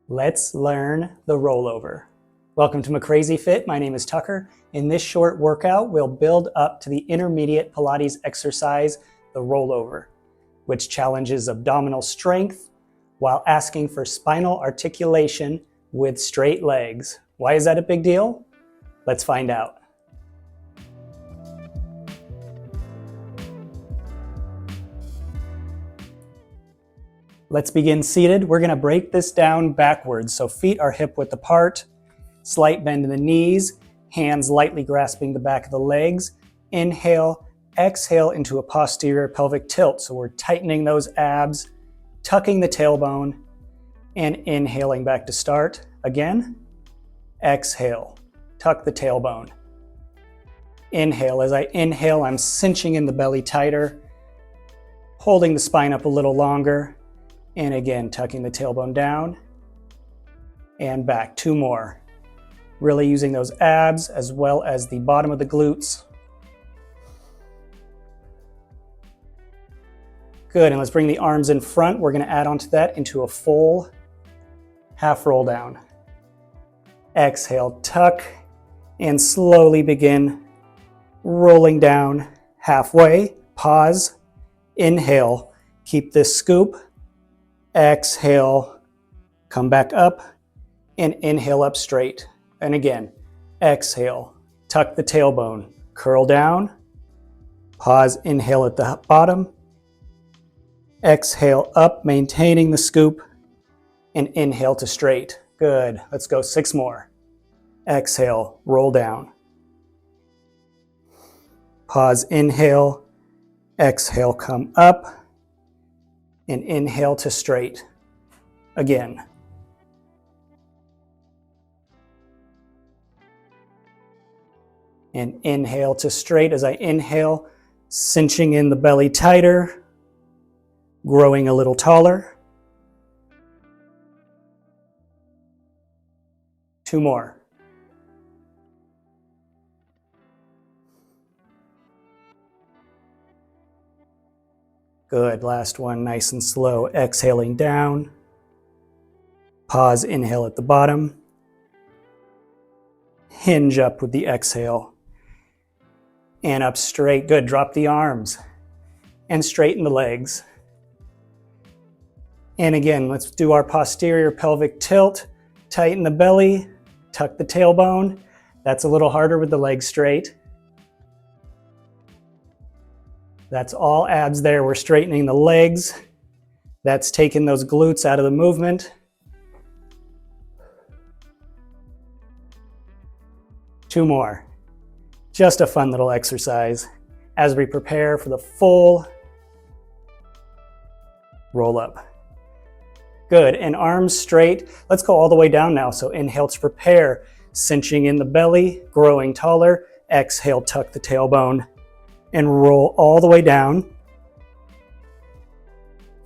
Let's learn the rollover. Welcome to McCrazy Fit. My name is Tucker. In this short workout, we'll build up to the intermediate Pilates exercise, the rollover, which challenges abdominal strength while asking for spinal articulation with straight legs. Why is that a big deal? Let's find out. Let's begin seated. We're going to break this down backwards. So feet are hip width apart, slight bend in the knees, hands lightly grasping the back of the legs. Inhale, exhale into a posterior pelvic tilt. So we're tightening those abs, tucking the tailbone, and inhaling back to start. Again, exhale, tuck the tailbone. Inhale. As I inhale, I'm cinching in the belly tighter, holding the spine up a little longer. And again, tucking the tailbone down and back. Two more. Really using those abs as well as the bottom of the glutes. Good, and let's bring the arms in front. We're gonna add onto that into a full half roll down. Exhale, tuck, and slowly begin rolling down halfway. Pause, inhale, keep this scoop. Exhale, come back up, and inhale up straight. And again, exhale, tuck the tailbone, curl down, pause, inhale at the bottom, exhale up, maintaining the scoop, and inhale to straight. Good, let's go 6 more. Exhale, roll down. Pause, inhale, exhale, come up, and inhale to straight. Again. And inhale to straight. As I inhale, cinching in the belly tighter, growing a little taller. 2 more. Good, last one, nice and slow. Exhaling down. Pause, inhale at the bottom. Hinge up with the exhale. And up straight, good. Drop the arms and straighten the legs. And again, let's do our posterior pelvic tilt. Tighten the belly, tuck the tailbone. That's a little harder with the legs straight. That's all abs there. We're straightening the legs. That's taking those glutes out of the movement. 2 more. Just a fun little exercise as we prepare for the full roll up. Good, and arms straight. Let's go all the way down now. So inhale to prepare, cinching in the belly, growing taller. Exhale, tuck the tailbone. And roll all the way down,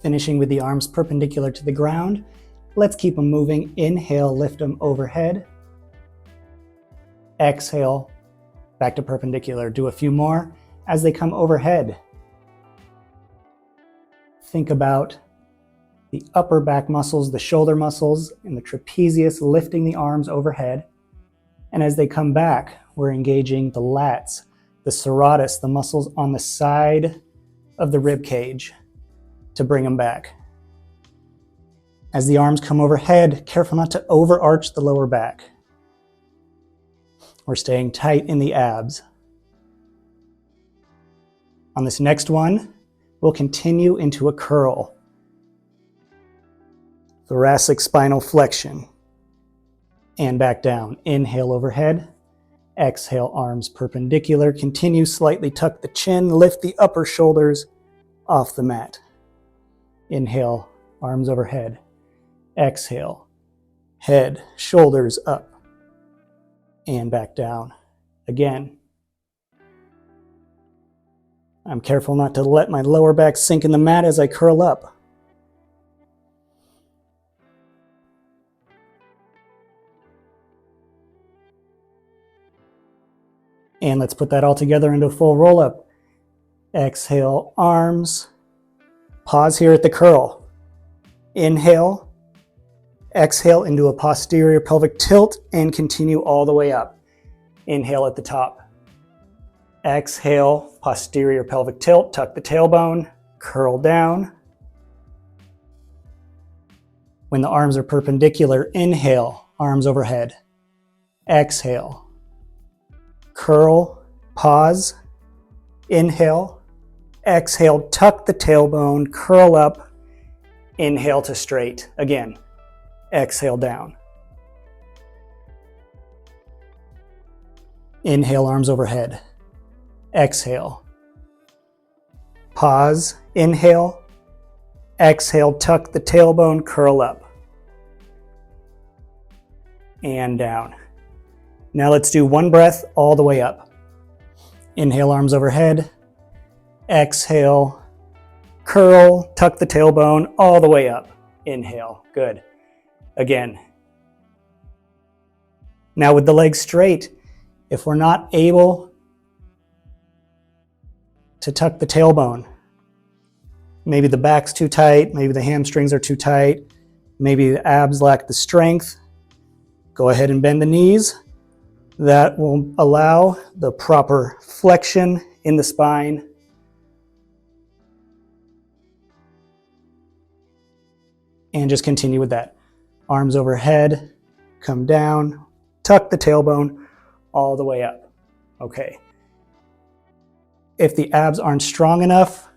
finishing with the arms perpendicular to the ground. Let's keep them moving. Inhale, lift them overhead. Exhale, back to perpendicular. Do a few more as they come overhead. Think about the upper back muscles, the shoulder muscles, and the trapezius lifting the arms overhead. And as they come back, we're engaging the lats, the serratus, the muscles on the side of the rib cage to bring them back. As the arms come overhead, careful not to overarch the lower back. We're staying tight in the abs. On this next one, we'll continue into a curl. Thoracic spinal flexion. And back down. Inhale overhead. Exhale, arms perpendicular. Continue, slightly tuck the chin, lift the upper shoulders off the mat. Inhale, arms overhead. Exhale, head, shoulders up, and back down. Again. I'm careful not to let my lower back sink in the mat as I curl up. And let's put that all together into a full roll up. Exhale, arms. Pause here at the curl. Inhale. Exhale into a posterior pelvic tilt and continue all the way up. Inhale at the top. Exhale, posterior pelvic tilt, tuck the tailbone, curl down. When the arms are perpendicular, inhale, arms overhead. Exhale, curl, pause, inhale, exhale, tuck the tailbone, curl up, inhale to straight. Again, exhale down. Inhale, arms overhead. Exhale. Pause, inhale, exhale, tuck the tailbone, curl up. And down. Now let's do one breath all the way up. Inhale, arms overhead. Exhale, curl, tuck the tailbone all the way up. Inhale, good. Again. Now with the legs straight, if we're not able to tuck the tailbone, maybe the back's too tight, maybe the hamstrings are too tight, maybe the abs lack the strength, go ahead and bend the knees. That will allow the proper flexion in the spine. And just continue with that. Arms overhead, come down, tuck the tailbone all the way up. Okay. If the abs aren't strong enough,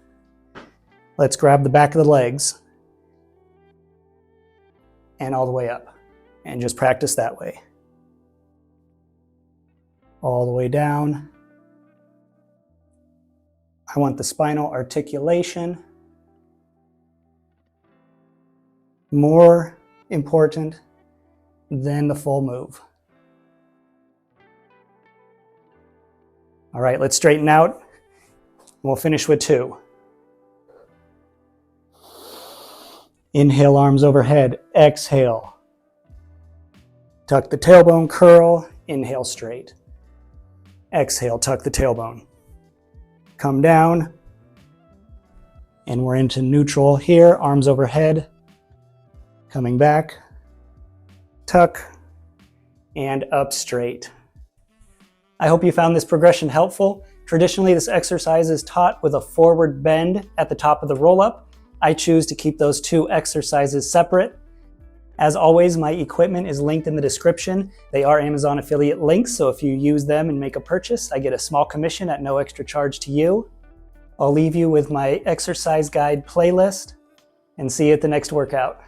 let's grab the back of the legs and all the way up. And just practice that way. All the way down. I want the spinal articulation more important than the full move. All right, let's straighten out. We'll finish with 2. Inhale, arms overhead. Exhale. Tuck the tailbone, curl. Inhale, straight. Exhale, tuck the tailbone. Come down. And we're into neutral here. Arms overhead. Coming back. Tuck. And up straight. I hope you found this progression helpful. Traditionally, this exercise is taught with a forward bend at the top of the roll-up. I choose to keep those 2 exercises separate. As always, my equipment is linked in the description. They are Amazon affiliate links, so if you use them and make a purchase, I get a small commission at no extra charge to you. I'll leave you with my exercise guide playlist and see you at the next workout.